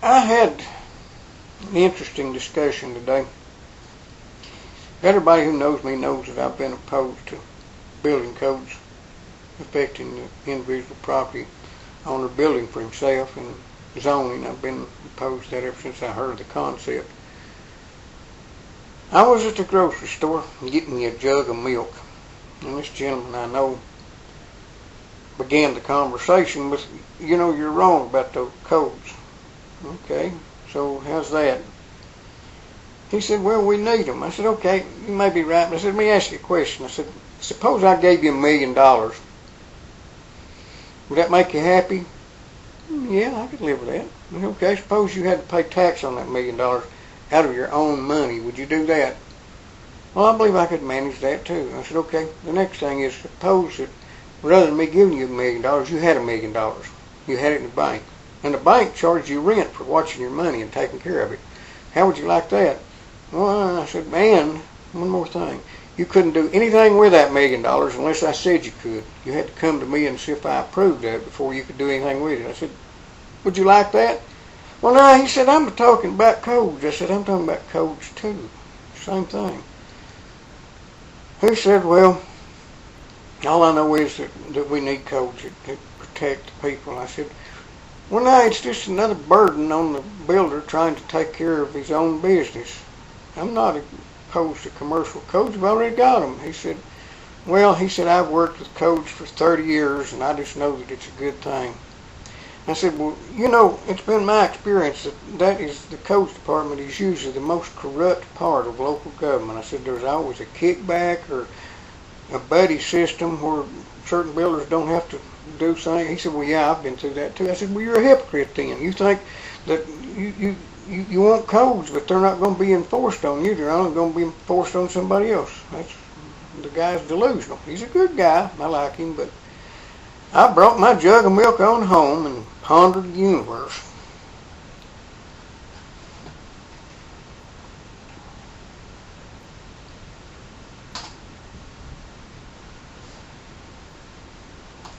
I had an interesting discussion today. Everybody who knows me knows that I've been opposed to building codes affecting the individual property owner building for himself and zoning. I've been opposed to that ever since I heard of the concept. I was at the grocery store getting me a jug of milk, and this gentleman I know began the conversation with, you're wrong about those codes. Okay, so how's that? He said, well, we need them. I said, okay, you may be right. But I said, let me ask you a question. I said, suppose I gave you $1 million. Would that make you happy? Yeah, I could live with that. I said, okay, suppose you had to pay tax on that $1 million out of your own money. Would you do that? Well, I believe I could manage that too. I said, okay, the next thing is, suppose that rather than me giving you $1 million, you had $1 million. You had it in the bank. And the bank charged you rent for watching your money and taking care of it. How would you like that? Well, I said, and one more thing. You couldn't do anything with that $1 million unless I said you could. You had to come to me and see if I approved of it before you could do anything with it. I said, would you like that? Well, no, he said, I'm talking about codes. I said, I'm talking about codes too. Same thing. He said, well, all I know is that we need codes that protect the people. I said, well, no, it's just another burden on the builder trying to take care of his own business. I'm not opposed to commercial codes. We've already got them. He said, well, I've worked with codes for 30 years, and I just know that it's a good thing. I said, well, it's been my experience that is the codes department is usually the most corrupt part of local government. I said, there's always a kickback or a buddy system where certain builders don't have to do something. He said, well, yeah, I've been through that too. I said, well, you're a hypocrite then. You think that you want codes, but they're not going to be enforced on you. They're only going to be enforced on somebody else. The guy's delusional. He's a good guy. I like him, but I brought my jug of milk on home and pondered the universe.